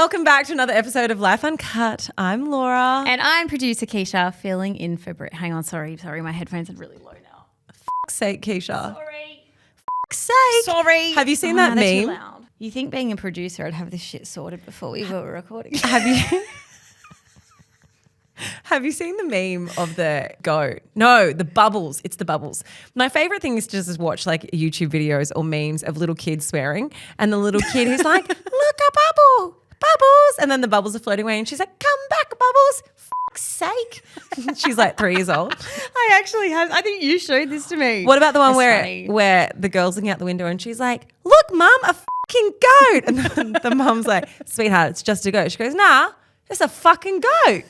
welcome back to another episode of Life Uncut. I'm Laura. And I'm producer Keeshia, filling in for Britt. Hang on, sorry, my headphones are really low now. Fuck's sake, Keeshia. Sorry. Fuck's sake. Sorry. Have you seen that they're too meme? loud. You think being a producer I'd have this shit sorted before we were recording? Have you seen the meme of the goat? No, the bubbles. It's the bubbles. My favorite thing is to just watch like YouTube videos or memes of little kids swearing, and the little kid who's like, "Look, a bubble, bubbles," and then the bubbles are floating away, and she's like, "Come back, bubbles." Fuck's sake. She's like 3 years old. I actually have. I think you showed this to me. What about the one That's where the girl's looking out the window and she's like, "Look, mum, a fucking goat," and then the mum's like, "Sweetheart, it's just a goat." She goes, "Nah, it's a fucking goat."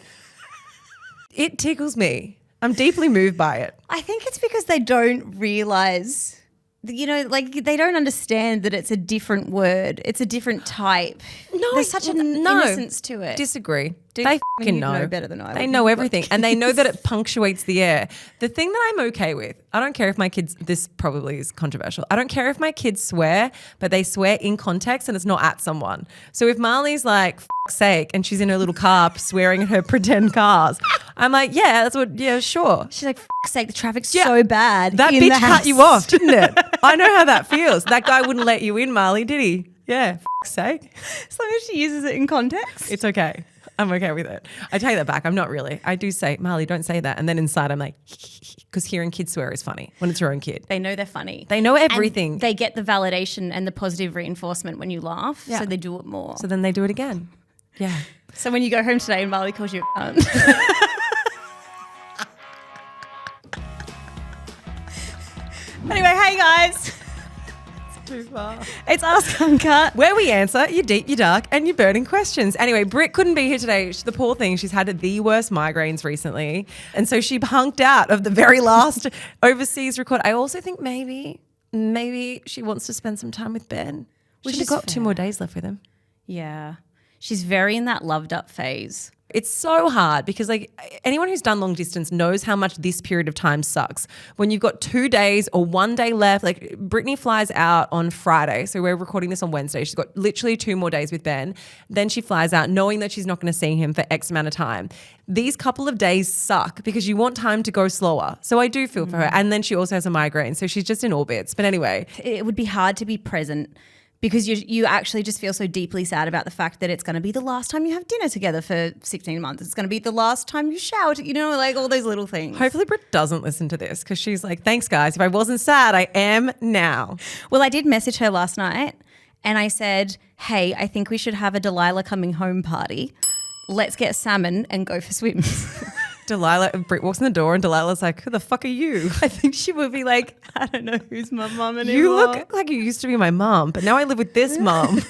It tickles me. I'm deeply moved by it. I think it's because they don't realise, like they don't understand that it's a different word. It's a different type. No, there's such an innocence to it. Disagree. They fucking know better than I would. They know everything, and they know that it punctuates the air. The thing that I'm okay with, I don't care if my kids, this probably is controversial, I don't care if my kids swear, but they swear in context and it's not at someone. So if Marley's like, "Fuck's sake," and she's in her little car swearing at her pretend cars, I'm like, yeah, sure. She's like, "Fuck's sake, the traffic's so bad." That in bitch the house. cut you off, didn't it? I know how that feels. That guy wouldn't let you in, Marley, did he? Yeah, fuck's sake. As long as she uses it in context. It's okay. I'm okay with it. I take that back. I'm not really. I do say, "Marley, don't say that." And then inside I'm like, because hearing kids swear is funny when it's your own kid. They know they're funny. They know everything. And they get the validation and the positive reinforcement when you laugh, Yeah. so they do it more. So then they do it again. Yeah. So when you go home today and Marley calls you a cunt. Anyway, hey guys. Too far. It's Ask Uncut. Where we answer your deep, your dark, and your burning questions. Anyway, Britt couldn't be here today. The poor thing, she's had the worst migraines recently. And so she punked out of the very last overseas record. I also think maybe she wants to spend some time with Ben. She's got 2 more days left with him. Yeah. She's very in that loved up phase. It's so hard because like anyone who's done long distance knows how much this period of time sucks. When you've got 2 days or 1 day left, like Brittany flies out on Friday. So we're recording this on Wednesday. She's got literally 2 more days with Ben. Then she flies out knowing that she's not going to see him for X amount of time. These couple of days suck because you want time to go slower. So I do feel for her. And then she also has a migraine. So she's just in orbits. But anyway. It would be hard to be present because you actually just feel so deeply sad about the fact that it's going to be the last time you have dinner together for 16 months. It's going to be the last time you shower, like all those little things. Hopefully Britt doesn't listen to this because she's like, "Thanks guys. If I wasn't sad, I am now." Well, I did message her last night and I said, "Hey, I think we should have a Delilah coming home party. Let's get salmon and go for swims." Britt walks in the door and Delilah's like, "Who the fuck are you?" I think she would be like, "I don't know who's my mum anymore." You look like you used to be my mum, but now I live with this mum.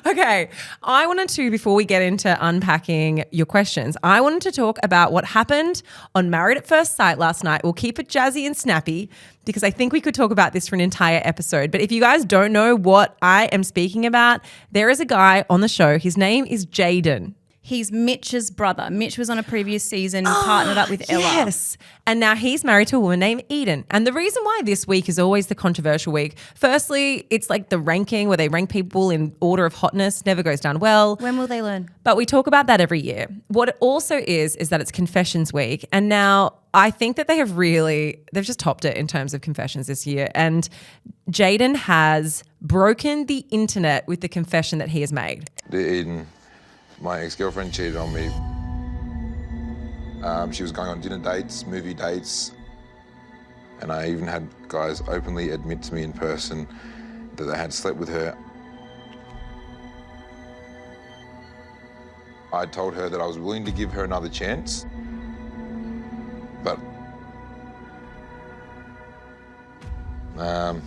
Okay, I wanted to, before we get into unpacking your questions, I wanted to talk about what happened on Married at First Sight last night. We'll keep it jazzy and snappy because I think we could talk about this for an entire episode. But if you guys don't know what I am speaking about, there is a guy on the show. His name is Jaden. He's Mitch's brother. Mitch was on a previous season, partnered up with Ella. Yes. And now he's married to a woman named Eden. And the reason why this week is always the controversial week, firstly, it's like the ranking where they rank people in order of hotness, never goes down well. When will they learn? But we talk about that every year. What it also is that it's confessions week. And now I think that they've just topped it in terms of confessions this year. And Jaden has broken the internet with the confession that he has made. Dear Eden, my ex-girlfriend cheated on me. She was going on dinner dates, movie dates, and I even had guys openly admit to me in person that they had slept with her. I told her that I was willing to give her another chance, but I'm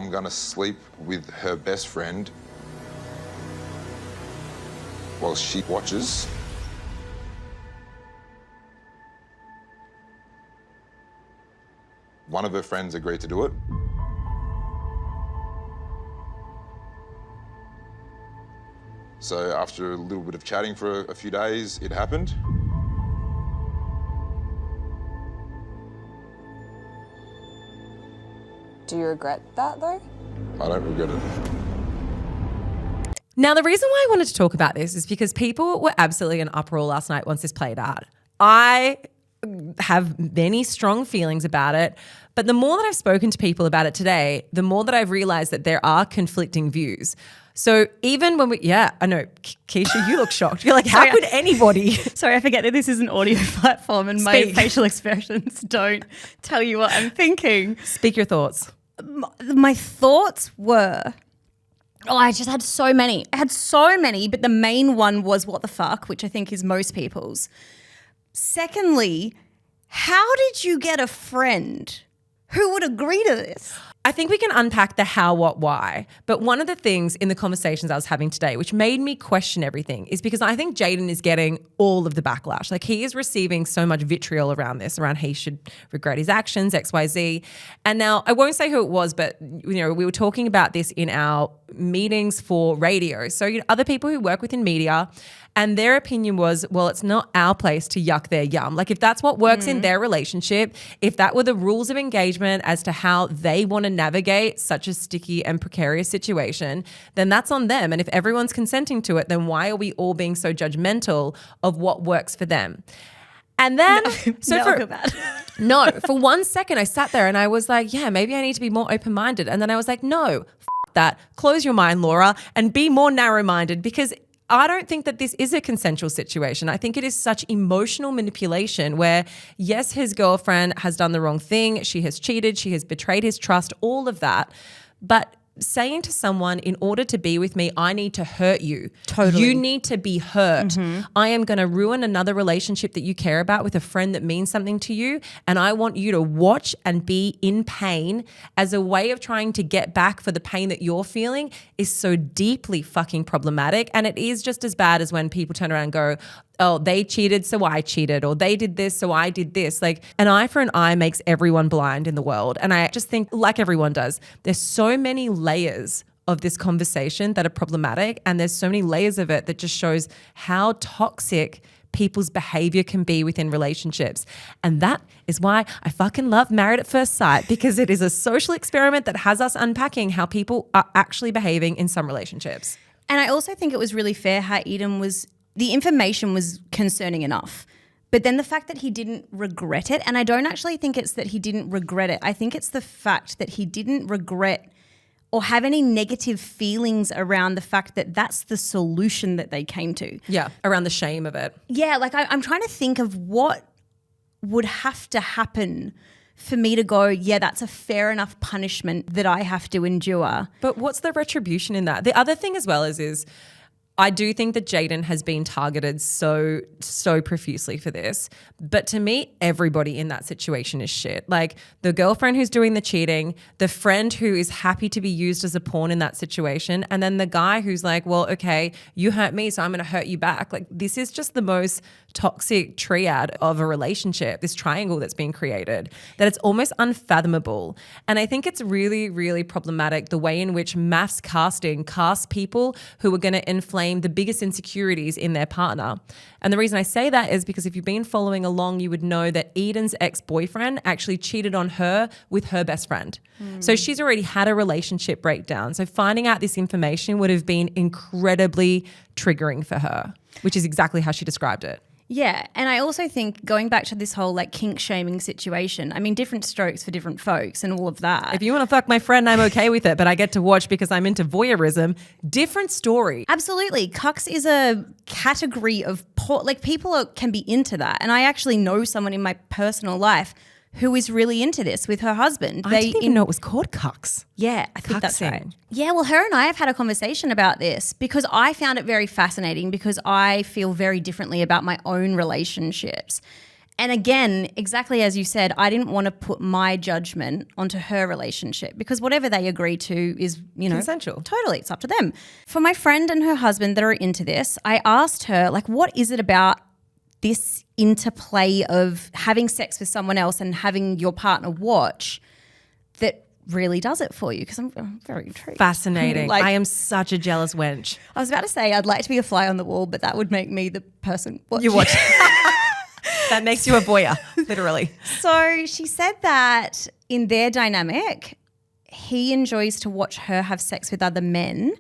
gonna sleep with her best friend while she watches. One of her friends agreed to do it. So after a little bit of chatting for a few days, it happened. Do you regret that though? I don't regret it. Now, the reason why I wanted to talk about this is because people were absolutely in uproar last night once this played out. I have many strong feelings about it, but the more that I've spoken to people about it today, the more that I've realized that there are conflicting views. So even when I know, Keeshia, you look shocked. You're like, how could anybody? Sorry, I forget that this is an audio platform and my facial expressions don't tell you what I'm thinking. Speak your thoughts. My thoughts were... I just had so many. I had so many, but the main one was what the fuck, which I think is most people's. Secondly, how did you get a friend who would agree to this? I think we can unpack the how, what, why. But one of the things in the conversations I was having today, which made me question everything, is because I think Jaden is getting all of the backlash. Like, he is receiving so much vitriol around this, around he should regret his actions, XYZ. And now I won't say who it was, but we were talking about this in our meetings for radio. So other people who work within media, and their opinion was, well, it's not our place to yuck their yum. Like, if that's what works in their relationship, if that were the rules of engagement as to how they want to navigate such a sticky and precarious situation, then that's on them. And if everyone's consenting to it, then why are we all being so judgmental of what works for them? And then, no, for 1 second I sat there and I was like, yeah, maybe I need to be more open-minded. And then I was like, no, that. Close your mind, Laura, and be more narrow-minded, because I don't think that this is a consensual situation. I think it is such emotional manipulation where, yes, his girlfriend has done the wrong thing. She has cheated. She has betrayed his trust, all of that. But saying to someone, in order to be with me, I need to hurt you. Totally. You need to be hurt. I am going to ruin another relationship that you care about with a friend that means something to you. And I want you to watch and be in pain as a way of trying to get back for the pain that you're feeling is so deeply fucking problematic. And it is just as bad as when people turn around and go, oh, they cheated, so I cheated, or they did this, so I did this. Like, an eye for an eye makes everyone blind in the world. And I just think, like everyone does, there's so many layers of this conversation that are problematic, and there's so many layers of it that just shows how toxic people's behavior can be within relationships. And that is why I fucking love Married at First Sight, because it is a social experiment that has us unpacking how people are actually behaving in some relationships. And I also think it was really fair how the information was concerning enough. But then the fact that he didn't regret it, and I don't actually think it's that he didn't regret it. I think it's the fact that he didn't regret or have any negative feelings around the fact that that's the solution that they came to. Yeah, around the shame of it. Yeah, like I'm trying to think of what would have to happen for me to go, yeah, that's a fair enough punishment that I have to endure. But what's the retribution in that? The other thing as well is I do think that Jaden has been targeted so profusely for this. But to me, everybody in that situation is shit. Like, the girlfriend who's doing the cheating, the friend who is happy to be used as a pawn in that situation, and then the guy who's like, well, okay, you hurt me, so I'm going to hurt you back. Like, this is just the most toxic triad of a relationship, this triangle that's being created, that it's almost unfathomable. And I think it's really, really problematic the way in which MAFS casting casts people who are going to inflame the biggest insecurities in their partner. And the reason I say that is because if you've been following along, you would know that Eden's ex-boyfriend actually cheated on her with her best friend. So she's already had a relationship breakdown. So finding out this information would have been incredibly triggering for her, which is exactly how she described it. Yeah, and I also think going back to this whole like kink shaming situation, I mean, different strokes for different folks and all of that. If you want to fuck my friend, I'm okay with it, but I get to watch because I'm into voyeurism. Different story. Absolutely. Cucks is a category of people can be into that. And I actually know someone in my personal life who is really into this with her husband. I didn't even know it was called cucks. Yeah, I think that's Cucksing. right. Yeah, well, her and I have had a conversation about this because I found it very fascinating because I feel very differently about my own relationships. And again, exactly as you said, I didn't want to put my judgment onto her relationship because whatever they agree to is, consensual. Totally, it's up to them. For my friend and her husband that are into this, I asked her, like, what is it about this interplay of having sex with someone else and having your partner watch that really does it for you? Because I'm very intrigued. Fascinating. I am such a jealous wench. I was about to say I'd like to be a fly on the wall, but that would make me the person watching. You watch. That makes you a voyeur, literally. So she said that in their dynamic, he enjoys to watch her have sex with other men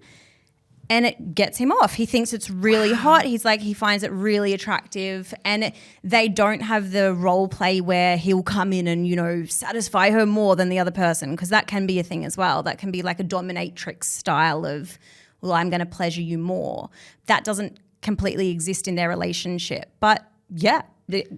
and it gets him off. He thinks it's really hot. He's like, he finds it really attractive, and they don't have the role play where he'll come in and, you know, satisfy her more than the other person, because that can be a thing as well. That can be like a dominatrix style of, well, I'm going to pleasure you more. That doesn't completely exist in their relationship. But yeah,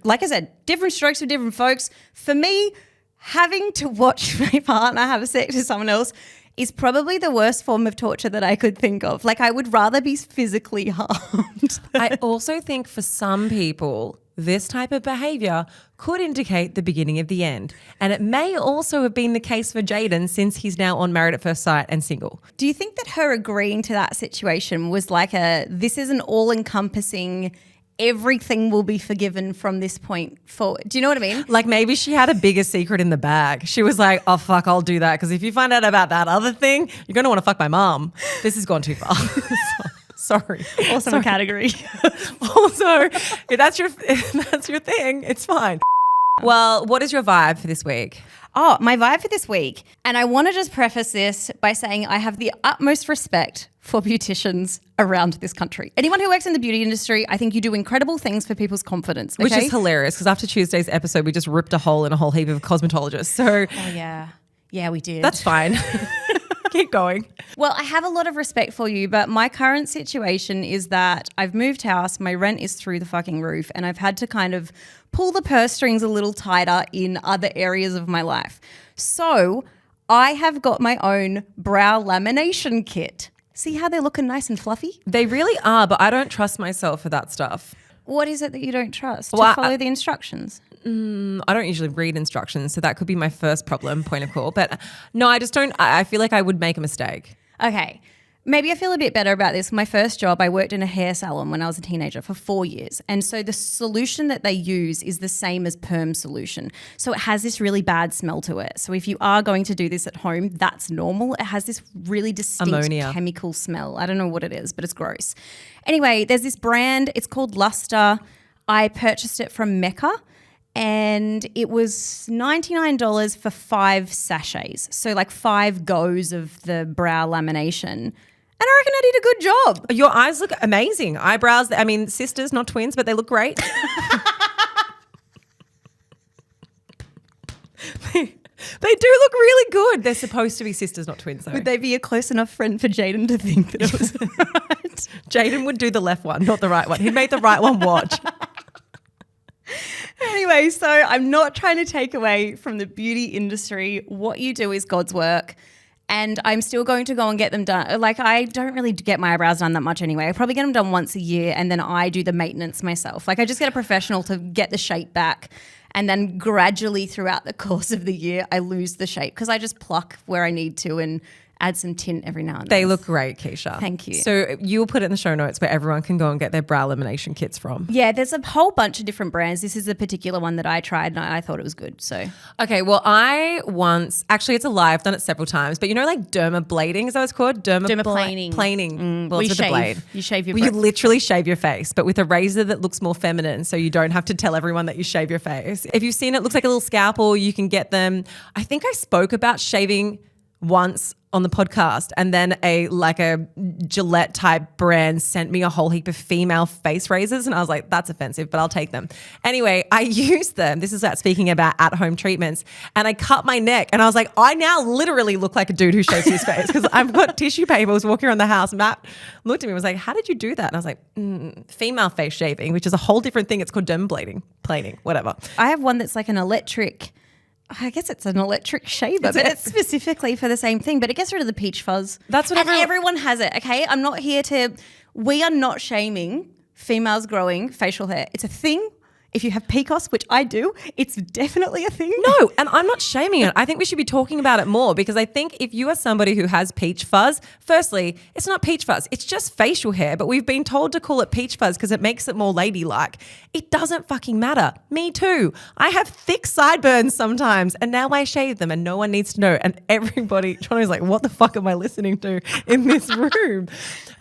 like I said, different strokes for different folks. For me, having to watch my partner have sex with someone else is probably the worst form of torture that I could think of. Like, I would rather be physically harmed. I also think for some people, this type of behavior could indicate the beginning of the end. And it may also have been the case for Jaden, since he's now on Married at First Sight and single. Do you think that her agreeing to that situation was like this is an all-encompassing, everything will be forgiven from this point forward? Do you know what I mean? Like, maybe she had a bigger secret in the bag. She was like, oh, fuck, I'll do that. Because if you find out about that other thing, you're going to want to fuck my mom. This has gone too far. Sorry. Awesome category. Also, if that's your thing, it's fine. Well, what is your vibe for this week? Oh, my vibe for this week. And I want to just preface this by saying I have the utmost respect for beauticians around this country. Anyone who works in the beauty industry, I think you do incredible things for people's confidence. Okay? Which is hilarious, because after Tuesday's episode, we just ripped a hole in a whole heap of cosmetologists. So oh, yeah. Yeah, we did. That's fine. Keep going. Well, I have a lot of respect for you, but my current situation is that I've moved house, my rent is through the fucking roof, and I've had to kind of pull the purse strings a little tighter in other areas of my life. So I have got my own brow lamination kit. See how they're looking nice and fluffy? They really are, but I don't trust myself for that stuff. What is it that you don't trust? Well, to follow the instructions? I don't usually read instructions, so that could be my first point of call. But no, I just don't. I feel like I would make a mistake. Okay. Maybe I feel a bit better about this. My first job, I worked in a hair salon when I was a teenager for 4 years. And so the solution that they use is the same as perm solution. So it has this really bad smell to it. So if you are going to do this at home, that's normal. It has this really distinct ammonia chemical smell. I don't know what it is, but it's gross. Anyway, there's this brand. It's called Luster. I purchased it from Mecca. And it was $99 for 5 sachets. So like 5 goes of the brow lamination. And I reckon I did a good job. Your eyes look amazing. Eyebrows, I mean, sisters, not twins, but they look great. They do look really good. They're supposed to be sisters, not twins, though. Would they be a close enough friend for Jaden to think that it was right? Jaden would do the left one, not the right one. He'd make the right one watch. Anyway, so I'm not trying to take away from the beauty industry. What you do is God's work. And I'm still going to go and get them done. Like, I don't really get my eyebrows done that much anyway. I probably get them done once a year, and then I do the maintenance myself. Like, I just get a professional to get the shape back. And then gradually throughout the course of the year, I lose the shape because I just pluck where I need to and add some tint every now and then. They look great, Keeshia. Thank you. So you'll put it in the show notes where everyone can go and get their brow lamination kits from. Yeah, there's a whole bunch of different brands. This is a particular one that I tried and I thought it was good. So okay, well, actually it's a lie, I've done it several times, but you know, like dermablading, is that what it's called? Dermaplaning. Planing. Well, it's with a blade. You shave your you literally shave your face, but with a razor that looks more feminine, so you don't have to tell everyone that you shave your face. If you've seen it, looks like a little scalpel, you can get them. I think I spoke about shaving once on the podcast, and then a Gillette type brand sent me a whole heap of female face razors, and I was like, that's offensive, but I'll take them. Anyway, I used them. This is speaking about at-home treatments, and I cut my neck, and I was like, I now literally look like a dude who shaves his face because I've got tissue paper. I was walking around the house. Matt looked at me and was like, how did you do that? And I was like, female face shaving, which is a whole different thing. It's called dermablading, planing, whatever. I have one that's like an electric, I guess it's an electric shaver, but it's specifically for the same thing, but it gets rid of the peach fuzz. That's what everyone has it, okay? I'm not here we are not shaming females growing facial hair. It's a thing. If you have PCOS, which I do, it's definitely a thing. No, and I'm not shaming it. I think we should be talking about it more because I think if you are somebody who has peach fuzz, firstly, it's not peach fuzz. It's just facial hair, but we've been told to call it peach fuzz because it makes it more ladylike. It doesn't fucking matter. Me too. I have thick sideburns sometimes and now I shave them and no one needs to know. And everybody, Johnny's like, what the fuck am I listening to in this room?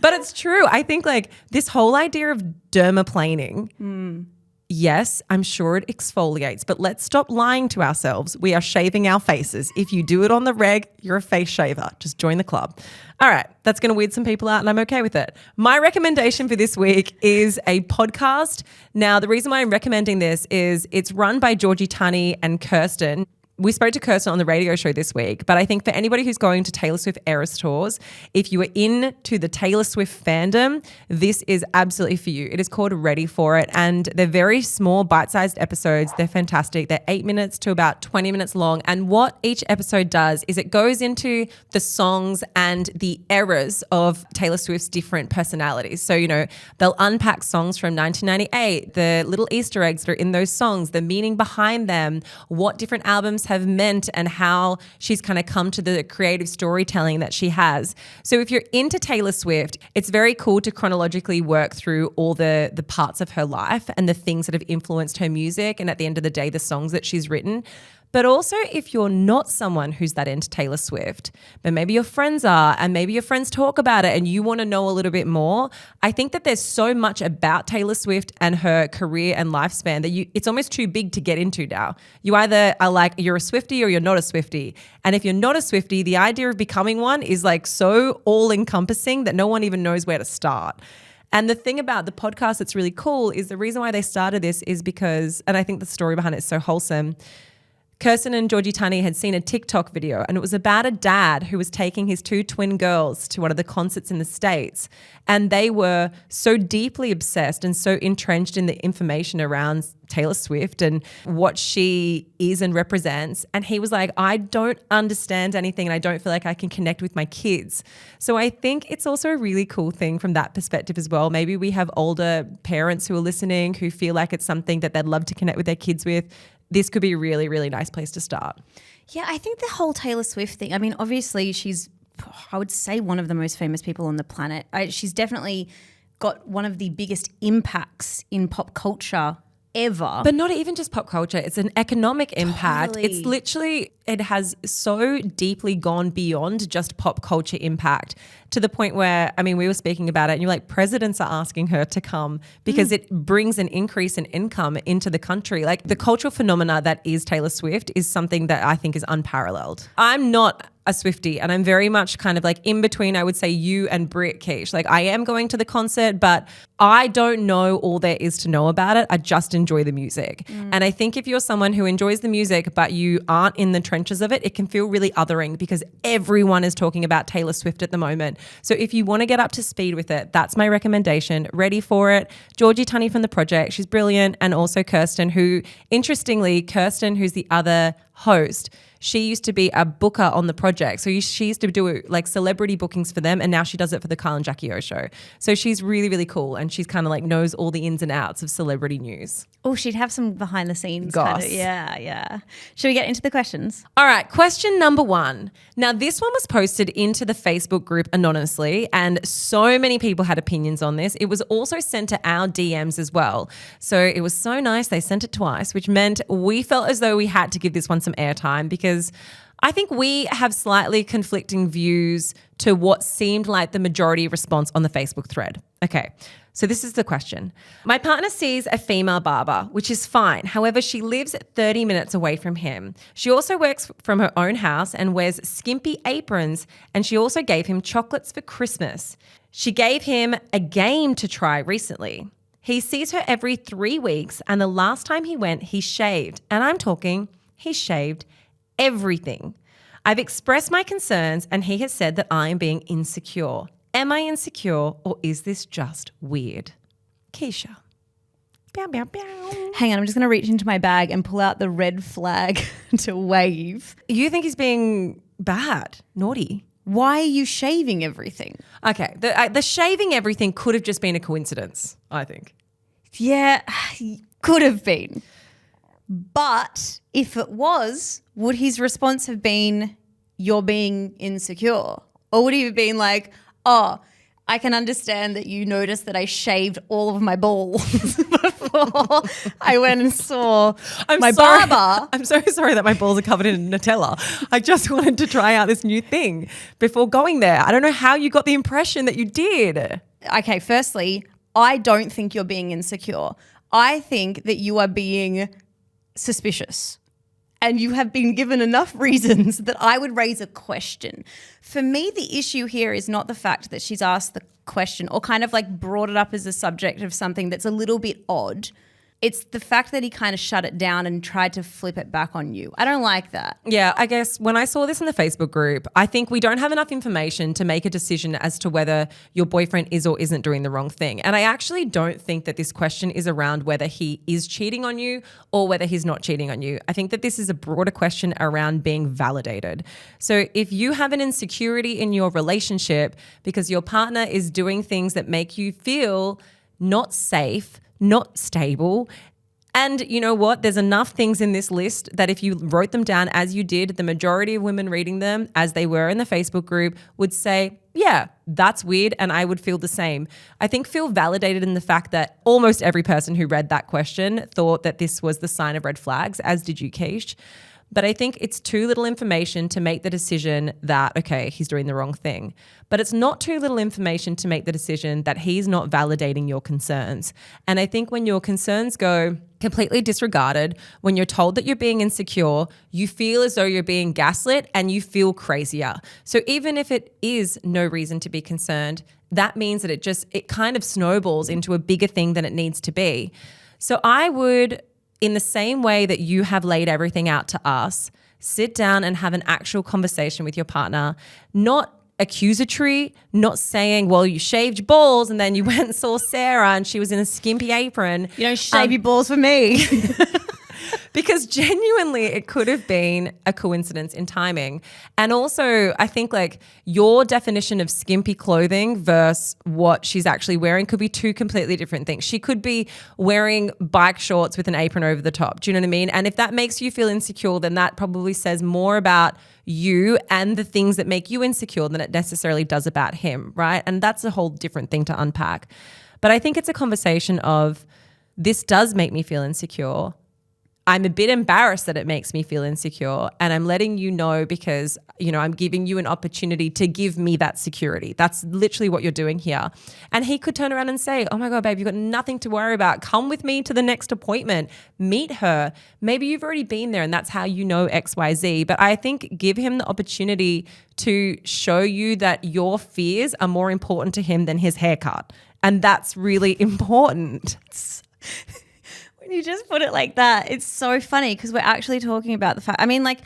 But it's true. I think like this whole idea of dermaplaning yes, I'm sure it exfoliates, but let's stop lying to ourselves. We are shaving our faces. If you do it on the reg, you're a face shaver. Just join the club. All right, that's going to weird some people out and I'm okay with it. My recommendation for this week is a podcast. Now, the reason why I'm recommending this is it's run by Georgie Tunney and Kirsten. We spoke to Kirsten on the radio show this week, but I think for anybody who's going to Taylor Swift Eras tours, if you are into the Taylor Swift fandom, this is absolutely for you. It is called Ready For It, and they're very small, bite-sized episodes. They're fantastic. They're 8 minutes to about 20 minutes long, and what each episode does is it goes into the songs and the eras of Taylor Swift's different personalities. So, you know, they'll unpack songs from 1998, the little Easter eggs that are in those songs, the meaning behind them, what different albums have meant and how she's kind of come to the creative storytelling that she has. So if you're into Taylor Swift, it's very cool to chronologically work through all the parts of her life and the things that have influenced her music and at the end of the day, the songs that she's written. But also if you're not someone who's that into Taylor Swift, but maybe your friends are and maybe your friends talk about it and you want to know a little bit more, I think that there's so much about Taylor Swift and her career and lifespan that it's almost too big to get into now. You either are like, you're a Swiftie or you're not a Swiftie. And if you're not a Swiftie, the idea of becoming one is like so all-encompassing that no one even knows where to start. And the thing about the podcast that's really cool is the reason why they started this is because, and I think the story behind it is so wholesome, Kirsten and Georgie Tunney had seen a TikTok video and it was about a dad who was taking his 2 twin girls to one of the concerts in the States. And they were so deeply obsessed and so entrenched in the information around Taylor Swift and what she is and represents. And he was like, I don't understand anything and I don't feel like I can connect with my kids. So I think it's also a really cool thing from that perspective as well. Maybe we have older parents who are listening who feel like it's something that they'd love to connect with their kids with. This could be a really, really nice place to start. Yeah, I think the whole Taylor Swift thing, I mean, obviously she's, I would say, one of the most famous people on the planet. She's definitely got one of the biggest impacts in pop culture ever. But not even just pop culture. It's an economic impact. Totally. It's literally, it has so deeply gone beyond just pop culture impact to the point where, I mean, we were speaking about it and you're like, presidents are asking her to come because it brings an increase in income into the country. Like the cultural phenomena that is Taylor Swift is something that I think is unparalleled. I'm not a Swiftie and I'm very much kind of like in between, I would say you and Britt, Keish. Like I am going to the concert, but I don't know all there is to know about it. I just enjoy the music. And I think if you're someone who enjoys the music, but you aren't in the trenches of it, it can feel really othering because everyone is talking about Taylor Swift at the moment. So if you want to get up to speed with it, that's my recommendation. Ready For It. Georgie Tunney from The Project. She's brilliant. And also Kirsten, who interestingly, Kirsten, who's the other host, she used to be a booker on The Project. So she used to do like celebrity bookings for them and now she does it for the Kyle and Jackie O show. So she's really, really cool and she's kind of like knows all the ins and outs of celebrity news. Oh, she'd have some behind the scenes. Goss. Kind of, yeah. Should we get into the questions? All right, question number 1. Now, this one was posted into the Facebook group anonymously and so many people had opinions on this. It was also sent to our DMs as well. So it was so nice they sent it twice, which meant we felt as though we had to give this one some airtime because I think we have slightly conflicting views to what seemed like the majority response on the Facebook thread. Okay, so this is the question. My partner sees a female barber, which is fine. However, she lives 30 minutes away from him. She also works from her own house and wears skimpy aprons, and she also gave him chocolates for Christmas. She gave him a game to try recently. He sees her every 3 weeks, and the last time he went, he shaved. And I'm talking, he shaved everything. I've expressed my concerns and he has said that I am being insecure. Am I insecure or is this just weird? Keeshia. Hang on, I'm just going to reach into my bag and pull out the red flag to wave. You think he's being bad, naughty? Why are you shaving everything? Okay, the shaving everything could have just been a coincidence, I think. Yeah, could have been. But if it was, would his response have been, you're being insecure? Or would he have been like, oh, I can understand that you noticed that I shaved all of my balls before I went and saw my barber. I'm so sorry that my balls are covered in Nutella. I just wanted to try out this new thing before going there. I don't know how you got the impression that you did. Okay, firstly, I don't think you're being insecure. I think that you are being suspicious. And you have been given enough reasons that I would raise a question. For me, the issue here is not the fact that she's asked the question or kind of like brought it up as a subject of something that's a little bit odd. It's the fact that he kind of shut it down and tried to flip it back on you. I don't like that. Yeah, I guess when I saw this in the Facebook group, I think we don't have enough information to make a decision as to whether your boyfriend is or isn't doing the wrong thing. And I actually don't think that this question is around whether he is cheating on you or whether he's not cheating on you. I think that this is a broader question around being validated. So if you have an insecurity in your relationship because your partner is doing things that make you feel not safe, not stable. And you know what? There's enough things in this list that if you wrote them down as you did, the majority of women reading them as they were in the Facebook group would say, yeah, that's weird. And I would feel the same. I think feel validated in the fact that almost every person who read that question thought that this was the sign of red flags, as did you, Keish. But I think it's too little information to make the decision that, okay, he's doing the wrong thing. But it's not too little information to make the decision that he's not validating your concerns. And I think when your concerns go completely disregarded, when you're told that you're being insecure, you feel as though you're being gaslit and you feel crazier. So even if it is no reason to be concerned, that means that it kind of snowballs into a bigger thing than it needs to be. So I would, in the same way that you have laid everything out to us, sit down and have an actual conversation with your partner, not accusatory, not saying, well, you shaved your balls and then you went and saw Sarah and she was in a skimpy apron. You don't shave your balls for me. Because genuinely it could have been a coincidence in timing. And also I think like your definition of skimpy clothing versus what she's actually wearing could be two completely different things. She could be wearing bike shorts with an apron over the top. Do you know what I mean? And if that makes you feel insecure, then that probably says more about you and the things that make you insecure than it necessarily does about him, right? And that's a whole different thing to unpack. But I think it's a conversation of, this does make me feel insecure. I'm a bit embarrassed that it makes me feel insecure, and I'm letting you know because, you know, I'm giving you an opportunity to give me that security. That's literally what you're doing here. And he could turn around and say, oh my God, babe, you've got nothing to worry about. Come with me to the next appointment. Meet her. Maybe you've already been there and that's how you know XYZ. But I think give him the opportunity to show you that your fears are more important to him than his haircut. And that's really important. You just put it like that. It's so funny because we're actually talking about the fact, I mean, like,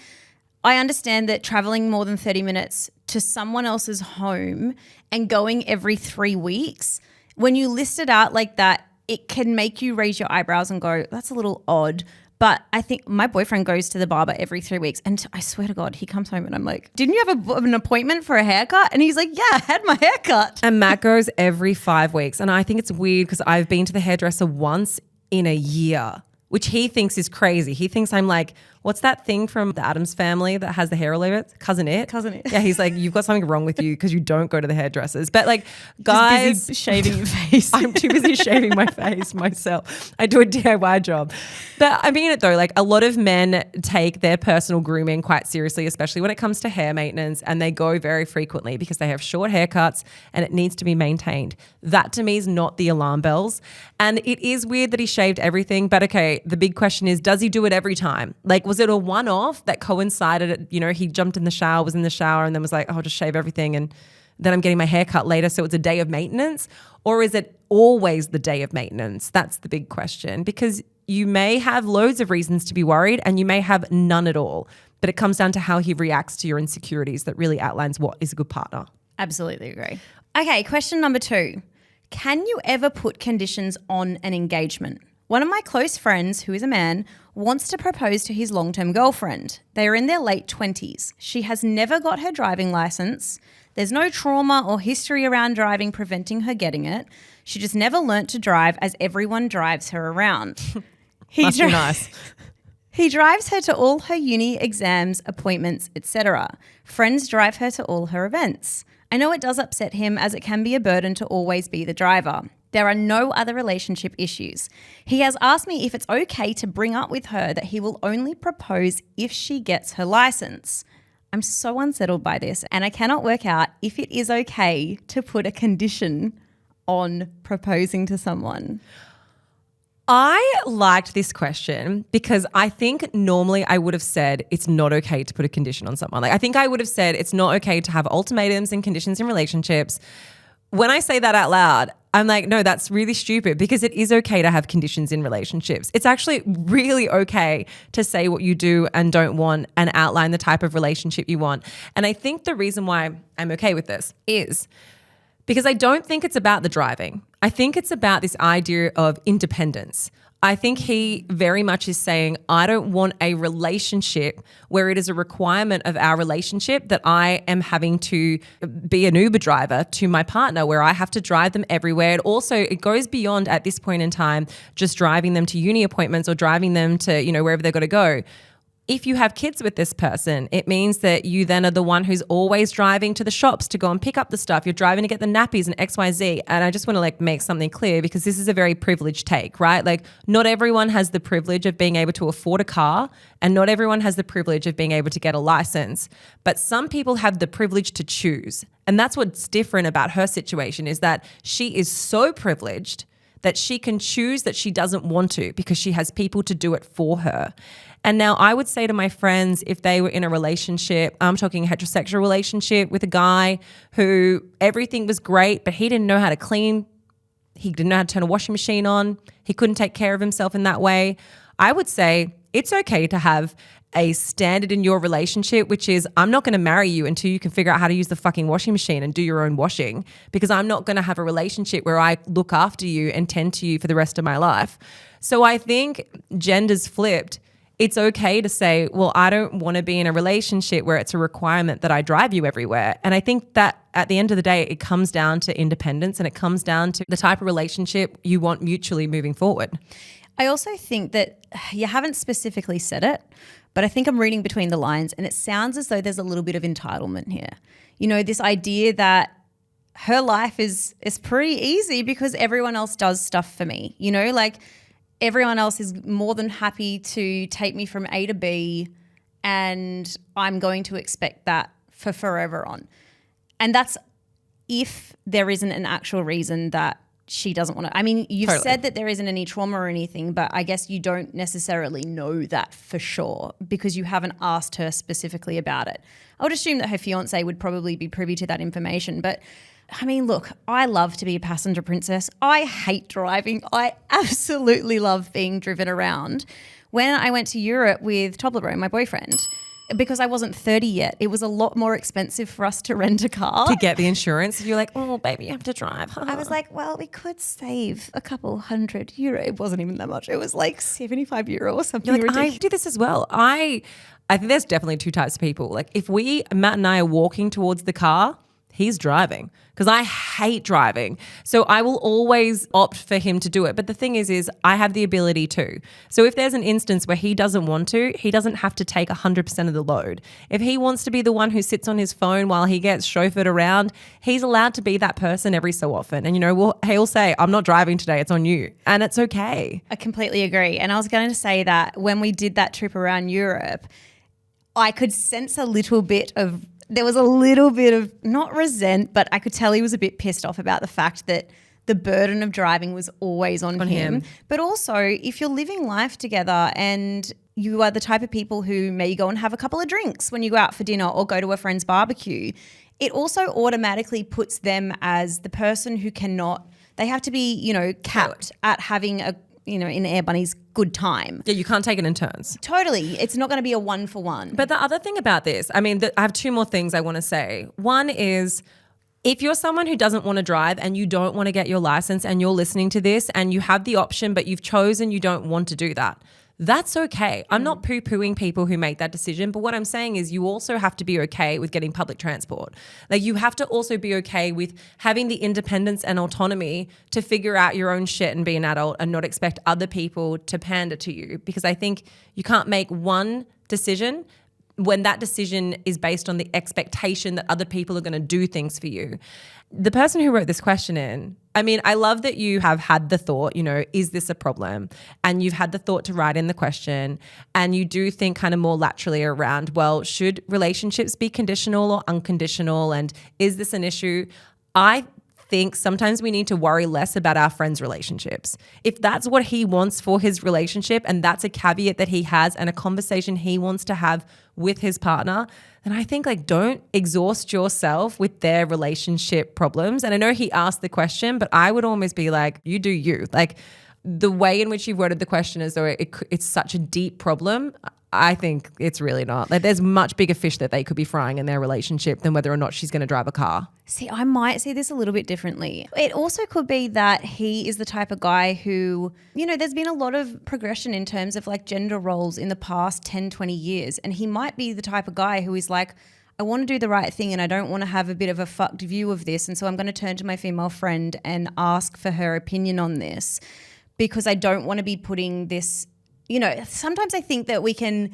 I understand that traveling more than 30 minutes to someone else's home and going every 3 weeks, when you list it out like that, it can make you raise your eyebrows and go, that's a little odd. But I think my boyfriend goes to the barber every 3 weeks and I swear to God, he comes home and I'm like, didn't you have an appointment for a haircut? And he's like, yeah, I had my haircut. And Matt goes every 5 weeks. And I think it's weird because I've been to the hairdresser once in a year, which he thinks is crazy. He thinks I'm like, what's that thing from the Addams Family that has the hair all over it? Cousin It. Yeah, he's like, you've got something wrong with you because you don't go to the hairdressers. But like, guys, just busy shaving your face. I'm too busy shaving my face myself. I do a DIY job. But I mean it though, like a lot of men take their personal grooming quite seriously, especially when it comes to hair maintenance, and they go very frequently because they have short haircuts and it needs to be maintained. That to me is not the alarm bells. And it is weird that he shaved everything, but okay, the big question is, does he do it every time? Like, was it a one-off that coincided, you know, he jumped in the shower, was in the shower and then was like, oh, I'll just shave everything and then I'm getting my hair cut later, so it's a day of maintenance? Or is it always the day of maintenance? That's the big question, because you may have loads of reasons to be worried and you may have none at all, but it comes down to how he reacts to your insecurities that really outlines what is a good partner. Absolutely agree. Okay, question number 2. Can you ever put conditions on an engagement? One of my close friends, who is a man, wants to propose to his long-term girlfriend. They are in their late 20s. She has never got her driving license. There's no trauma or history around driving preventing her getting it. She just never learnt to drive as everyone drives her around. Must be nice. He drives her to all her uni exams, appointments, etc. Friends drive her to all her events. I know it does upset him as it can be a burden to always be the driver. There are no other relationship issues. He has asked me if it's okay to bring up with her that he will only propose if she gets her license. I'm so unsettled by this and I cannot work out if it is okay to put a condition on proposing to someone. I liked this question because I think normally I would have said it's not okay to put a condition on someone. Like I think I would have said it's not okay to have ultimatums and conditions in relationships. When I say that out loud, I'm like, no, that's really stupid because it is okay to have conditions in relationships. It's actually really okay to say what you do and don't want and outline the type of relationship you want. And I think the reason why I'm okay with this is because I don't think it's about the driving. I think it's about this idea of independence. I think he very much is saying, I don't want a relationship where it is a requirement of our relationship that I am having to be an Uber driver to my partner, where I have to drive them everywhere. And also it goes beyond at this point in time, just driving them to uni appointments or driving them to, wherever they've got to go. If you have kids with this person, it means that you then are the one who's always driving to the shops to go and pick up the stuff. You're driving to get the nappies and XYZ. And I just want to make something clear because this is a very privileged take, right? Like not everyone has the privilege of being able to afford a car and not everyone has the privilege of being able to get a license. But some people have the privilege to choose. And that's what's different about her situation is that she is so privileged that she can choose that she doesn't want to because she has people to do it for her. And now I would say to my friends, if they were in a relationship, I'm talking a heterosexual relationship with a guy who everything was great, but he didn't know how to clean. He didn't know how to turn a washing machine on. He couldn't take care of himself in that way. I would say it's okay to have a standard in your relationship, which is I'm not going to marry you until you can figure out how to use the fucking washing machine and do your own washing because I'm not going to have a relationship where I look after you and tend to you for the rest of my life. So I think gender's flipped. It's okay to say, well, I don't want to be in a relationship where it's a requirement that I drive you everywhere. And I think that at the end of the day, it comes down to independence and it comes down to the type of relationship you want mutually moving forward. I also think that you haven't specifically said it, but I think I'm reading between the lines and it sounds as though there's a little bit of entitlement here. This idea that her life is pretty easy because everyone else does stuff for me, everyone else is more than happy to take me from A to B and I'm going to expect that for forever on. And that's if there isn't an actual reason that she doesn't want to. I mean, you've said that there isn't any trauma or anything, but I guess you don't necessarily know that for sure because you haven't asked her specifically about it. I would assume that her fiance would probably be privy to that information, but I mean, look, I love to be a passenger princess. I hate driving. I absolutely love being driven around. When I went to Europe with Toblerone, my boyfriend, because I wasn't 30 yet, it was a lot more expensive for us to rent a car. To get the insurance. You're like, oh, baby, you have to drive. I was like, well, we could save a couple €100. It wasn't even that much. It was like €75 or something ridiculous. I do this as well. I think there's definitely two types of people. Like if Matt and I are walking towards the car, he's driving because I hate driving. So I will always opt for him to do it. But the thing is I have the ability to. So if there's an instance where he doesn't want to, he doesn't have to take 100% of the load. If he wants to be the one who sits on his phone while he gets chauffeured around, he's allowed to be that person every so often. And he'll say, I'm not driving today, it's on you. And it's okay. I completely agree. And I was going to say that when we did that trip around Europe, I could sense there was a little bit of, not resent, but I could tell he was a bit pissed off about the fact that the burden of driving was always on him. But also, if you're living life together and you are the type of people who may go and have a couple of drinks when you go out for dinner or go to a friend's barbecue, it also automatically puts them as the person who they have to be, capped at having in Air Bunny's good time. Yeah, you can't take it in turns. Totally. It's not going to be a 1-for-1. But the other thing about this, I have two more things I want to say. One is if you're someone who doesn't want to drive and you don't want to get your license and you're listening to this and you have the option but you've chosen you don't want to do that, that's okay. I'm not poo-pooing people who make that decision, but what I'm saying is you also have to be okay with getting public transport. Like you have to also be okay with having the independence and autonomy to figure out your own shit and be an adult and not expect other people to pander to you, because I think you can't make one decision when that decision is based on the expectation that other people are going to do things for you. The person who wrote this question in, I love that you have had the thought, is this a problem? And you've had the thought to write in the question and you do think kind of more laterally around, well, should relationships be conditional or unconditional? And is this an issue? I think sometimes we need to worry less about our friends' relationships. If that's what he wants for his relationship and that's a caveat that he has and a conversation he wants to have with his partner, then I think like don't exhaust yourself with their relationship problems. And I know he asked the question, but I would almost be like, you do you. Like the way in which you worded the question as though it's such a deep problem, I think it's really not. Like there's much bigger fish that they could be frying in their relationship than whether or not she's going to drive a car. See, I might see this a little bit differently. It also could be that he is the type of guy who, you know, there's been a lot of progression in terms of like gender roles in the past 10, 20 years. And he might be the type of guy who is like, I want to do the right thing and I don't want to have a bit of a fucked view of this. And so I'm going to turn to my female friend and ask for her opinion on this because I don't want to be putting this. You know, sometimes I think that we can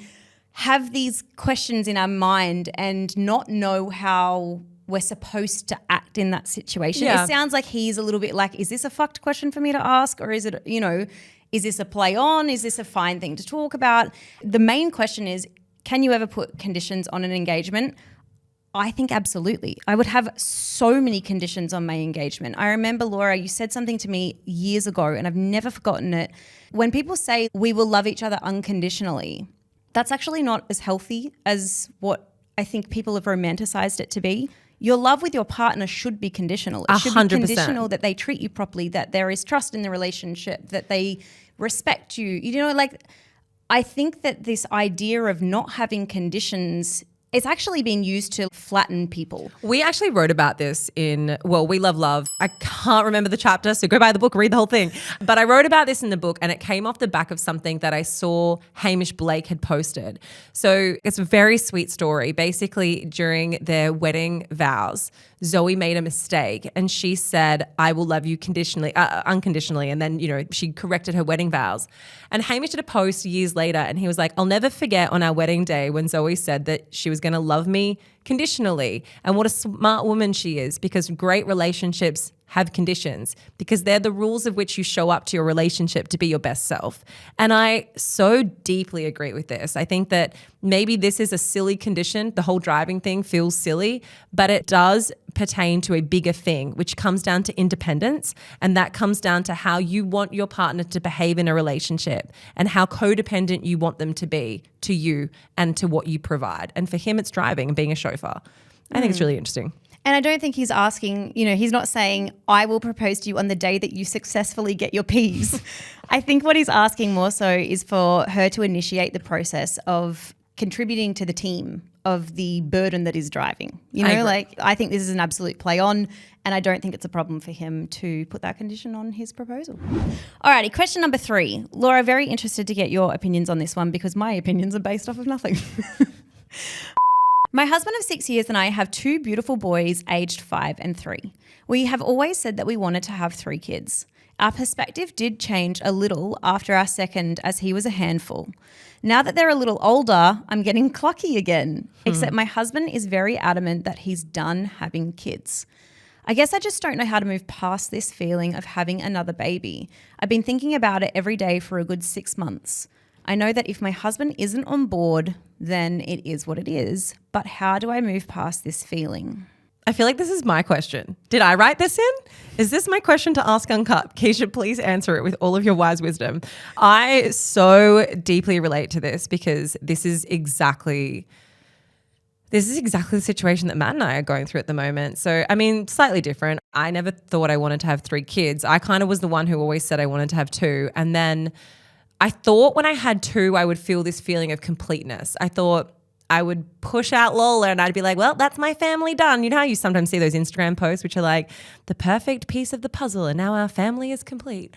have these questions in our mind and not know how we're supposed to act in that situation. Yeah. It sounds like he's a little bit like, is this a fucked question for me to ask? Or is it, you know, is this a play on? Is this a fine thing to talk about? The main question is, can you ever put conditions on an engagement? I think absolutely. I would have so many conditions on my engagement. I remember, Laura, you said something to me years ago and I've never forgotten it. When people say we will love each other unconditionally, that's actually not as healthy as what I think people have romanticized it to be. Your love with your partner should be conditional. It should 100%. be conditional that they treat you properly, that there is trust in the relationship, that they respect you. You know, like I think that this idea of not having conditions, it's actually been used to flatten people. We actually wrote about this in, well, We Love Love. I can't remember the chapter, so go buy the book, read the whole thing. But I wrote about this in the book and it came off the back of something that I saw Hamish Blake had posted. So it's a very sweet story. Basically, during their wedding vows, Zoe made a mistake and she said, I will love you unconditionally. And then, you know, she corrected her wedding vows. And Hamish did a post years later and he was like, I'll never forget on our wedding day when Zoe said that she was going to love me conditionally. And what a smart woman she is, because great relationships have conditions, because they're the rules of which you show up to your relationship to be your best self. And I so deeply agree with this. I think that maybe this is a silly condition. The whole driving thing feels silly, but it does pertain to a bigger thing, which comes down to independence. And that comes down to how you want your partner to behave in a relationship and how codependent you want them to be to you and to what you provide. And for him, it's driving and being a chauffeur. I think it's really interesting. And I don't think he's asking, you know, he's not saying, I will propose to you on the day that you successfully get your P's. I think what he's asking more so is for her to initiate the process of contributing to the team of the burden that is driving. You know, like I think this is an absolute play on and I don't think it's a problem for him to put that condition on his proposal. Alrighty, question number 3. Laura, very interested to get your opinions on this one because my opinions are based off of nothing. My husband of 6 years and I have 2 beautiful boys aged 5 and 3. We have always said that we wanted to have 3 kids. Our perspective did change a little after our second as he was a handful. Now that they're a little older, I'm getting clucky again, except my husband is very adamant that he's done having kids. I guess I just don't know how to move past this feeling of having another baby. I've been thinking about it every day for a good 6 months. I know that if my husband isn't on board, then it is what it is. But how do I move past this feeling? I feel like this is my question. Did I write this in? Is this my question to ask Uncut? Keeshia, please answer it with all of your wise wisdom. I so deeply relate to this because this is exactly the situation that Matt and I are going through at the moment. So, I mean, slightly different. I never thought I wanted to have 3 kids. I kind of was the one who always said I wanted to have 2. And then I thought when I had 2, I would feel this feeling of completeness. I thought I would push out Lola and I'd be like, well, that's my family done. You know how you sometimes see those Instagram posts which are like the perfect piece of the puzzle and now our family is complete.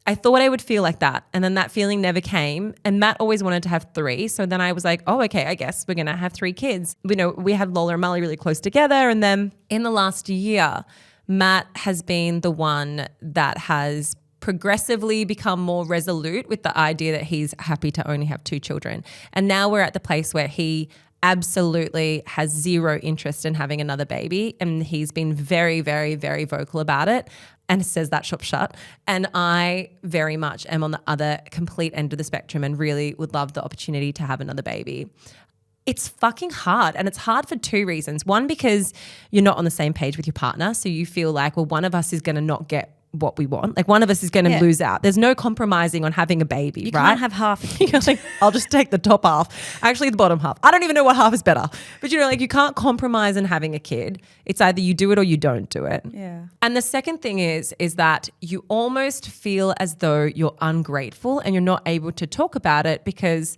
I thought I would feel like that. And then that feeling never came. And Matt always wanted to have 3. So then I was like, oh, okay, I guess we're going to have 3 kids. You know, we had Lola and Molly really close together. And then in the last year, Matt has been the one that has progressively become more resolute with the idea that he's happy to only have 2 children. And now we're at the place where he absolutely has zero interest in having another baby. And he's been very, very, very vocal about it and says that shop shut. And I very much am on the other complete end of the spectrum and really would love the opportunity to have another baby. It's fucking hard. And it's hard for two reasons. One, because you're not on the same page with your partner. So you feel like, well, one of us is going to not get what we want. Like one of us is going to lose out. There's no compromising on having a baby, You right? can't have half a kid. You're like, I'll just take the top half. Actually, the bottom half. I don't even know what half is better. But like you can't compromise on having a kid. It's either you do it or you don't do it. Yeah. And the second thing is that you almost feel as though you're ungrateful and you're not able to talk about it because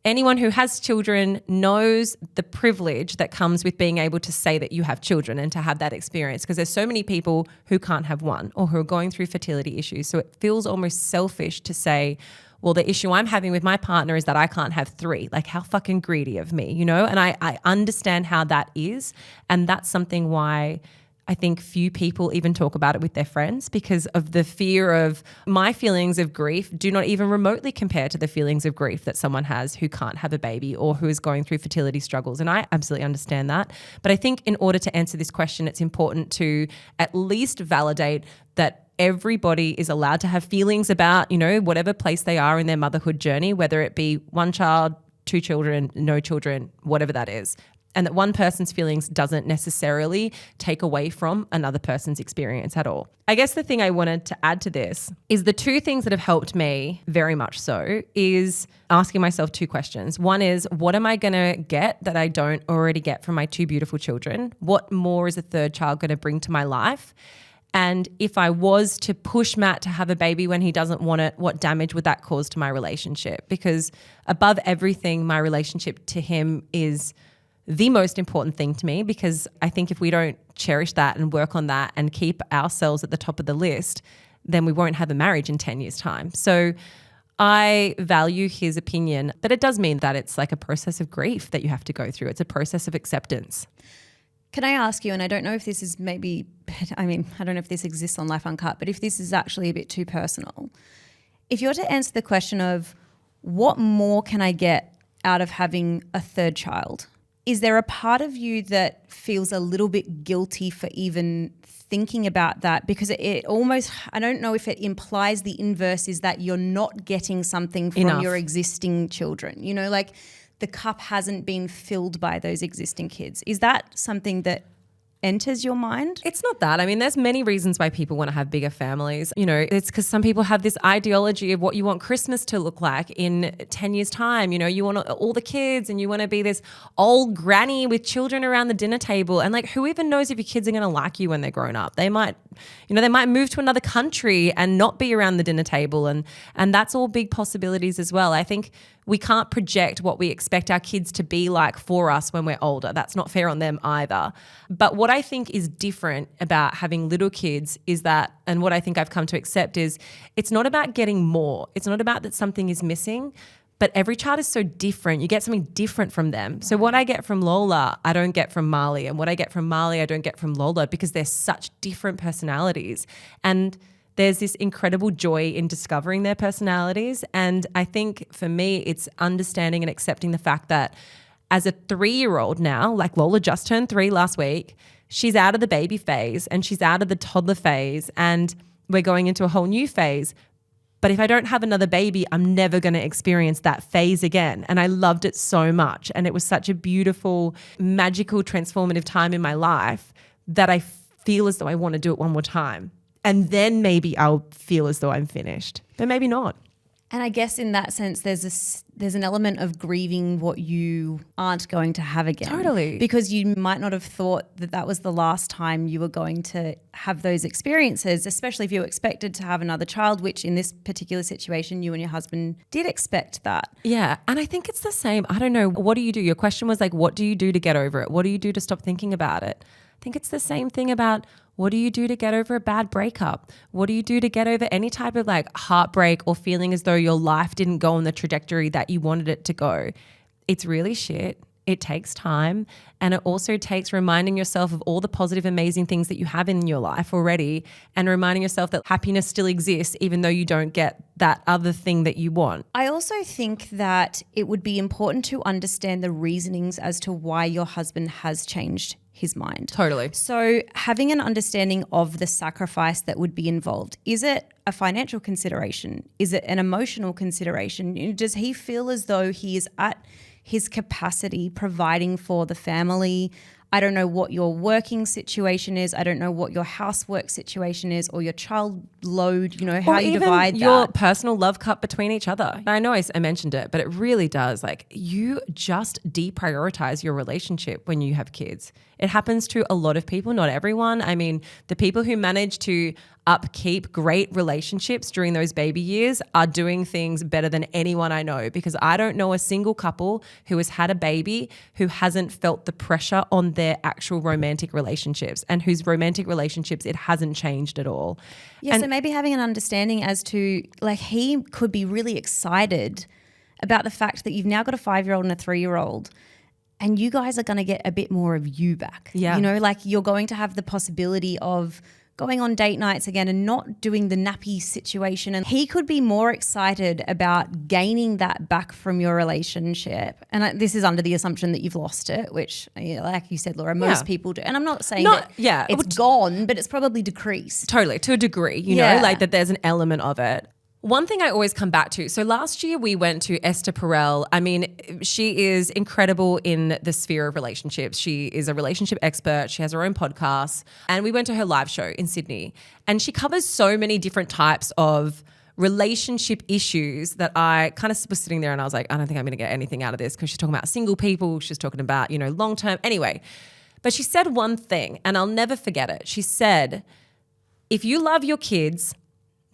anyone who has children knows the privilege that comes with being able to say that you have children and to have that experience, because there's so many people who can't have one or who are going through fertility issues. So it feels almost selfish to say, well, the issue I'm having with my partner is that I can't have 3. Like how fucking greedy of me, you know? And I understand how that is. And that's something why I think few people even talk about it with their friends, because of the fear of my feelings of grief do not even remotely compare to the feelings of grief that someone has who can't have a baby or who is going through fertility struggles. And I absolutely understand that. But I think in order to answer this question, it's important to at least validate that everybody is allowed to have feelings about, you know, whatever place they are in their motherhood journey, whether it be 1 child, 2 children, no children, whatever that is. And that one person's feelings doesn't necessarily take away from another person's experience at all. I guess the thing I wanted to add to this is the 2 things that have helped me very much so is asking myself 2 questions. One is, what am I going to get that I don't already get from my 2 beautiful children? What more is a 3rd child going to bring to my life? And if I was to push Matt to have a baby when he doesn't want it, what damage would that cause to my relationship? Because above everything, my relationship to him is the most important thing to me, because I think if we don't cherish that and work on that and keep ourselves at the top of the list, then we won't have a marriage in 10 years' time. So I value his opinion, but it does mean that it's like a process of grief that you have to go through. It's a process of acceptance. Can I ask you, and I don't know if this is I don't know if this exists on Life Uncut, but if this is actually a bit too personal, if you're to answer the question of what more can I get out of having a 3rd child, is there a part of you that feels a little bit guilty for even thinking about that? Because it almost, I don't know if it implies the inverse is that you're not getting something from your existing children. You know, like the cup hasn't been filled by those existing kids. Is that something that enters your mind? It's not that. I mean, there's many reasons why people want to have bigger families. You know, it's because some people have this ideology of what you want Christmas to look like in 10 years' time. You know, you want all the kids and you want to be this old granny with children around the dinner table. And like, who even knows if your kids are going to like you when they're grown up? They might, you know, they might move to another country and not be around the dinner table. And that's all big possibilities as well. I think we can't project what we expect our kids to be like for us when we're older. That's not fair on them either. But what I think is different about having little kids is that, and what I think I've come to accept is, it's not about getting more. It's not about that something is missing, but every child is so different. You get something different from them. So what I get from Lola, I don't get from Marley. And what I get from Marley, I don't get from Lola, because they're such different personalities. And there's this incredible joy in discovering their personalities. And I think for me, it's understanding and accepting the fact that as a 3-year-old now, like Lola just turned 3 last week, she's out of the baby phase and she's out of the toddler phase, and we're going into a whole new phase. But if I don't have another baby, I'm never going to experience that phase again. And I loved it so much. And it was such a beautiful, magical, transformative time in my life that I feel as though I want to do it one more time. And then maybe I'll feel as though I'm finished, but maybe not. And I guess in that sense, there's an element of grieving what you aren't going to have again. Totally. Because you might not have thought that was the last time you were going to have those experiences, especially if you expected to have another child, which in this particular situation, you and your husband did expect that. Yeah. And I think it's the same. I don't know. What do you do? Your question was like, what do you do to get over it? What do you do to stop thinking about it? I think it's the same thing about, what do you do to get over a bad breakup? What do you do to get over any type of like heartbreak or feeling as though your life didn't go on the trajectory that you wanted it to go? It's really shit. It takes time. And it also takes reminding yourself of all the positive, amazing things that you have in your life already, and reminding yourself that happiness still exists even though you don't get that other thing that you want. I also think that it would be important to understand the reasonings as to why your husband has changed his mind. Totally. So having an understanding of the sacrifice that would be involved. Is it a financial consideration? Is it an emotional consideration? Does he feel as though he is at his capacity providing for the family. I don't know what your working situation is. I don't know what your housework situation is or your child load, how you divide your that. personal love cup between each other. I know I mentioned it, but it really does. Like, you just deprioritize your relationship when you have kids. It happens to a lot of people, not everyone. I mean, the people who manage to upkeep great relationships during those baby years are doing things better than anyone I know, because I don't know a single couple who has had a baby who hasn't felt the pressure on their actual romantic relationships, and whose romantic relationships it hasn't changed at all. Yeah, so maybe having an understanding as to, like, he could be really excited about the fact that you've now got a 5-year-old and a 3-year-old, and you guys are going to get a bit more of you back. Yeah. Like, you're going to have the possibility of going on date nights again and not doing the nappy situation. And he could be more excited about gaining that back from your relationship. And this is under the assumption that you've lost it, which, like you said, Laura, most people do. And I'm not saying it's gone, but it's probably decreased. Totally, to a degree, you know, like that there's an element of it. One thing I always come back to, so last year we went to Esther Perel. I mean, she is incredible in the sphere of relationships. She is a relationship expert. She has her own podcast. And we went to her live show in Sydney. And she covers so many different types of relationship issues that I kind of was sitting there and I was like, I don't think I'm going to get anything out of this, because she's talking about single people. She's talking about, long-term. Anyway, but she said one thing, and I'll never forget it. She said, if you love your kids,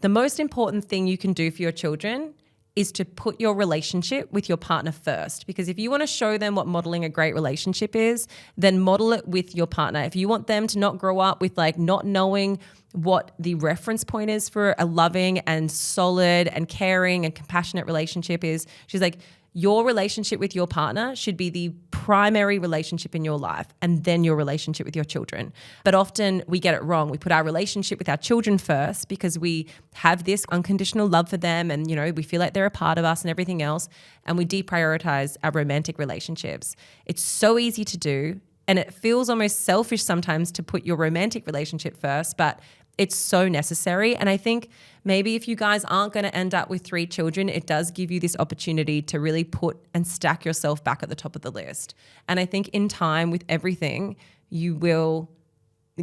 the most important thing you can do for your children is to put your relationship with your partner first. Because if you want to show them what modeling a great relationship is, then model it with your partner. If you want them to not grow up with like not knowing what the reference point is for a loving and solid and caring and compassionate relationship is, she's like, your relationship with your partner should be the primary relationship in your life, and then your relationship with your children. But often we get it wrong. We put our relationship with our children first because we have this unconditional love for them, and we feel like they're a part of us and everything else, and we deprioritize our romantic relationships. It's so easy to do, and it feels almost selfish sometimes to put your romantic relationship first, but it's so necessary. And I think maybe if you guys aren't going to end up with 3 children, it does give you this opportunity to really put and stack yourself back at the top of the list. And I think in time, with everything, you will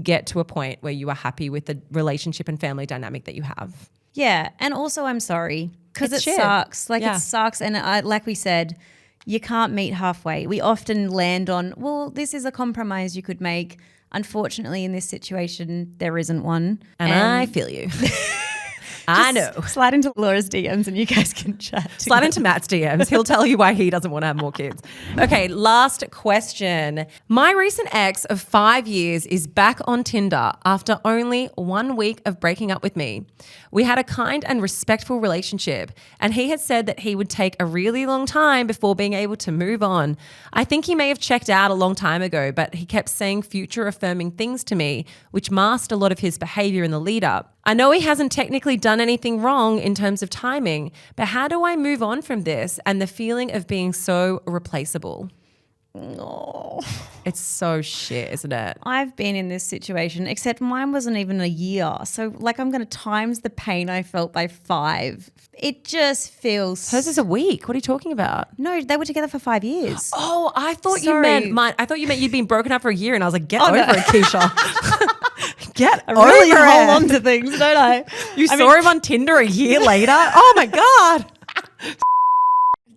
get to a point where you are happy with the relationship and family dynamic that you have. Yeah. And also, I'm sorry, because it sucks. It sucks. And like we said, you can't meet halfway. We often land on, well, this is a compromise you could make. Unfortunately, in this situation, there isn't one. And I feel you. I know. Slide into Laura's DMs and you guys can chat. Slide into Matt's DMs. He'll tell you why he doesn't want to have more kids. Okay, last question. My recent ex of 5 years is back on Tinder after only 1 week of breaking up with me. We had a kind and respectful relationship, and he had said that he would take a really long time before being able to move on. I think he may have checked out a long time ago, but he kept saying future affirming things to me, which masked a lot of his behavior in the lead up. I know he hasn't technically done anything wrong in terms of timing, but how do I move on from this and the feeling of being so replaceable? Oh. It's so shit, isn't it? I've been in this situation, except mine wasn't even a year. So I'm going to times the pain I felt by 5. It just feels... Hers is a week. What are you talking about? No, they were together for 5 years. Oh, I thought you meant mine. I thought you meant you'd been broken up for a year, and I was like, get over it, Keeshia. Get over it. I really hold on to things, don't I? You saw him on Tinder a year later? Oh my God.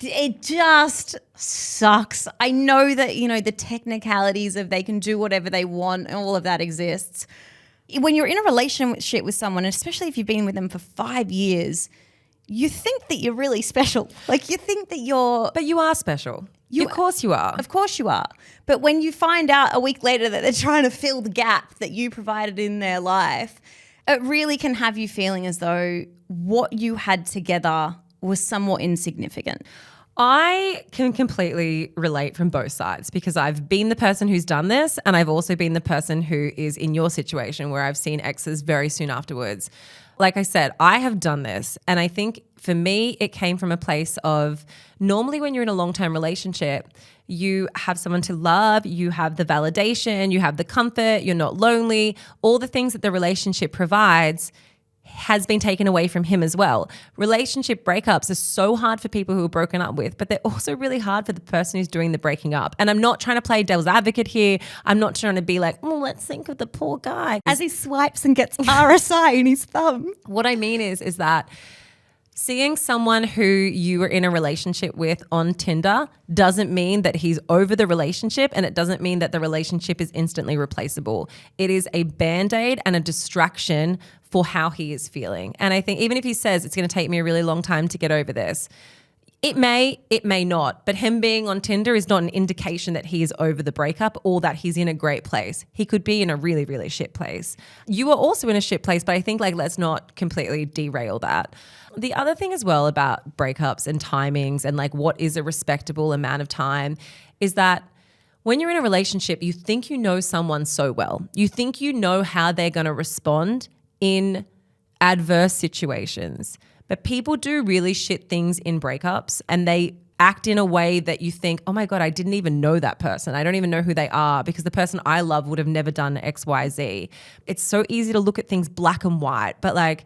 It just sucks. I know that, the technicalities of they can do whatever they want and all of that exists. When you're in a relationship with someone, especially if you've been with them for 5 years, you think that you're really special. You think that you're... But you are special. Of course you are. Of course you are. But when you find out a week later that they're trying to fill the gap that you provided in their life, it really can have you feeling as though what you had together was somewhat insignificant. I can completely relate from both sides, because I've been the person who's done this, and I've also been the person who is in your situation where I've seen exes very soon afterwards. Like I said, I have done this, and I think for me it came from a place of, normally when you're in a long-term relationship, you have someone to love, you have the validation, you have the comfort, you're not lonely, all the things that the relationship provides. has been taken away from him as well. Relationship breakups are so hard for people who are broken up with, but they're also really hard for the person who's doing the breaking up. And I'm not trying to play devil's advocate here. I'm not trying to be like, oh, let's think of the poor guy As he swipes and gets RSI in his thumb. What I mean is that seeing someone who you were in a relationship with on Tinder doesn't mean that he's over the relationship, and it doesn't mean that the relationship is instantly replaceable. It is a Band-Aid and a distraction for how he is feeling. And I think even if he says it's going to take me a really long time to get over this, it may not. But him being on Tinder is not an indication that he is over the breakup or that he's in a great place. He could be in a really, really shit place. You are also in a shit place, but I think let's not completely derail that. The other thing as well about breakups and timings and what is a respectable amount of time is that when you're in a relationship, you think you know someone so well. You think you know how they're going to respond in adverse situations. But people do really shit things in breakups, and they act in a way that you think, oh my God, I didn't even know that person. I don't even know who they are because the person I love would have never done X, Y, Z. It's so easy to look at things black and white, but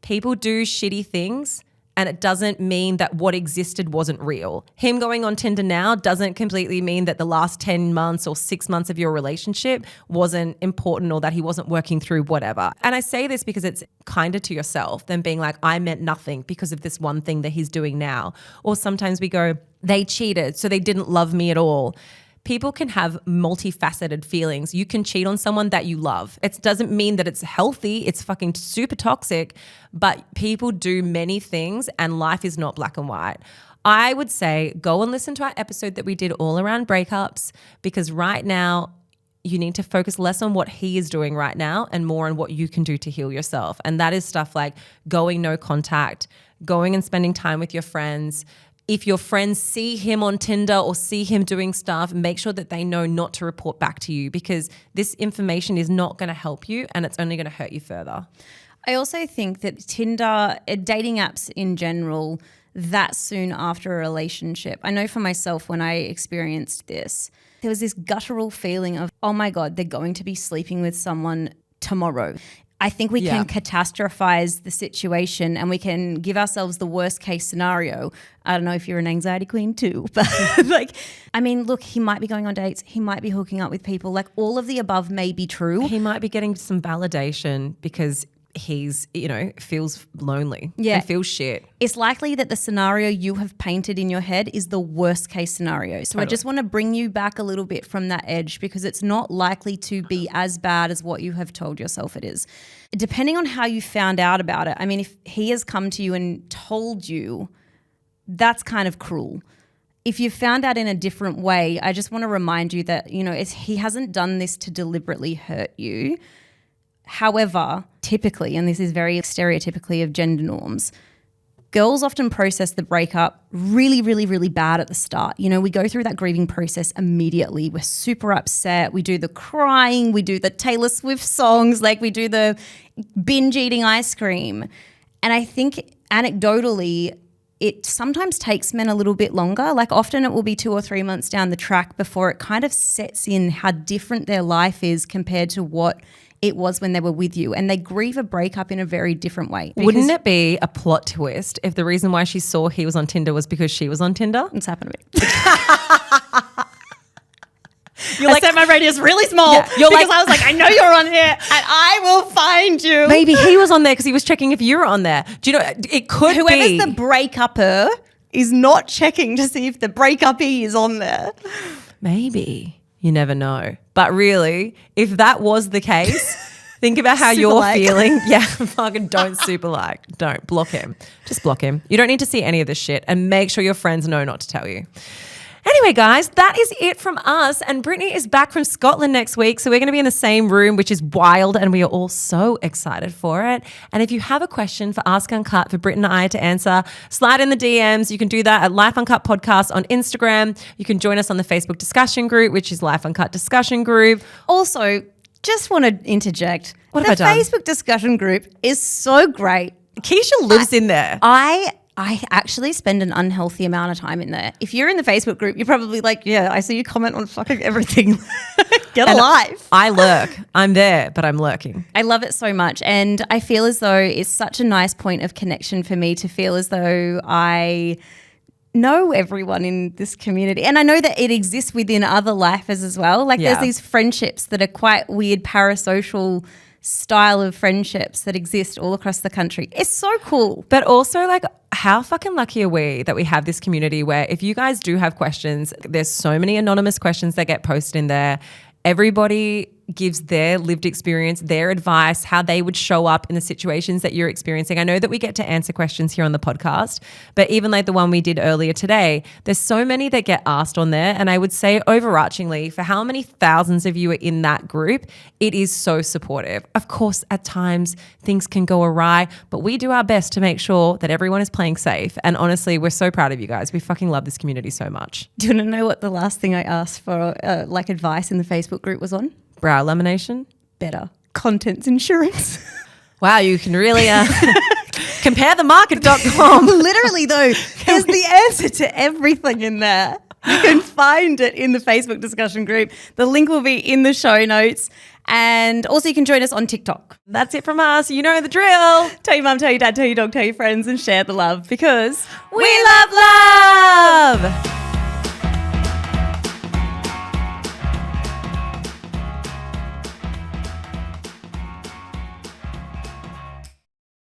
people do shitty things, and it doesn't mean that what existed wasn't real. Him going on Tinder now doesn't completely mean that the last 10 months or 6 months of your relationship wasn't important or that he wasn't working through whatever. And I say this because it's kinder to yourself than being like, I meant nothing because of this one thing that he's doing now. Or sometimes we go, they cheated, so they didn't love me at all. People can have multifaceted feelings. You can cheat on someone that you love. It doesn't mean that it's healthy. It's fucking super toxic, but people do many things and life is not black and white. I would say go and listen to our episode that we did all around breakups, because right now you need to focus less on what he is doing right now and more on what you can do to heal yourself. And that is stuff like going no contact, going and spending time with your friends. If your friends see him on Tinder or see him doing stuff, make sure that they know not to report back to you, because this information is not going to help you and it's only going to hurt you further. I also think that Tinder, dating apps in general, that soon after a relationship, I know for myself when I experienced this, there was this guttural feeling of, oh my God, they're going to be sleeping with someone tomorrow. I think we can catastrophize the situation and we can give ourselves the worst case scenario. I don't know if you're an anxiety queen too, but look, he might be going on dates. He might be hooking up with people. All of the above may be true. He might be getting some validation because he's, feels lonely and feels shit. It's likely that the scenario you have painted in your head is the worst case scenario. So I just want to bring you back a little bit from that edge, because it's not likely to be as bad as what you have told yourself it is. Depending on how you found out about it, if he has come to you and told you, that's kind of cruel. If you found out in a different way, I just want to remind you that, he hasn't done this to deliberately hurt you. However, typically, and this is very stereotypically of gender norms, girls often process the breakup really, really, really bad at the start. We go through that grieving process immediately. We're super upset. We do the crying. We do the Taylor Swift songs. We do the binge eating ice cream. And I think anecdotally, it sometimes takes men a little bit longer. Often it will be 2 or 3 months down the track before it kind of sets in how different their life is compared to what it was when they were with you, and they grieve a breakup in a very different way. Wouldn't it be a plot twist if the reason why she saw he was on Tinder was because she was on Tinder? It's happened to me. I set my radius really small because I was like, I know you're on here and I will find you. Maybe he was on there because he was checking if you were on there. Do you know, it could be. Whoever's the breakupper is not checking to see if the breakupee is on there. Maybe. You never know. But really, if that was the case, think about how you're feeling. Yeah, fucking don't Don't block him. Just block him. You don't need to see any of this shit, and make sure your friends know not to tell you. Anyway, guys, that is it from us. And Brittany is back from Scotland next week. So we're going to be in the same room, which is wild. And we are all so excited for it. And if you have a question for Ask Uncut for Britt and I to answer, slide in the DMs. You can do that at Life Uncut Podcast on Instagram. You can join us on the Facebook discussion group, which is Life Uncut Discussion Group. Also, just want to interject. What have I done? The Facebook discussion group is so great. Keeshia lives in there. I actually spend an unhealthy amount of time in there. If you're in the Facebook group, you're probably like, yeah, I see you comment on fucking everything. Get a life. I lurk. I'm there, but I'm lurking. I love it so much. And I feel as though it's such a nice point of connection for me to feel as though I know everyone in this community. And I know that it exists within other lifers as well. Like there's these friendships that are quite weird parasocial style of friendships that exist all across the country. It's so cool. But also, like, how fucking lucky are we that we have this community where if you guys do have questions, there's so many anonymous questions that get posted in there. Everybody gives their lived experience, their advice, how they would show up in the situations that you're experiencing. I know that we get to answer questions here on the podcast, but even like the one we did earlier today, there's so many that get asked on there. And I would say overarchingly, for how many thousands of you are in that group, it is so supportive. Of course, at times things can go awry, but we do our best to make sure that everyone is playing safe. And honestly, we're so proud of you guys. We fucking love this community so much. Do you want to know what the last thing I asked for like advice in the Facebook group was on? Brow lamination? Better. Contents insurance. Wow, you can really comparethemarket.com. Literally though, there's the answer to everything in there. You can find it in the Facebook discussion group. The link will be in the show notes. And also you can join us on TikTok. That's it from us. You know the drill. Tell your mum, tell your dad, tell your dog, tell your friends and share the love because we love love.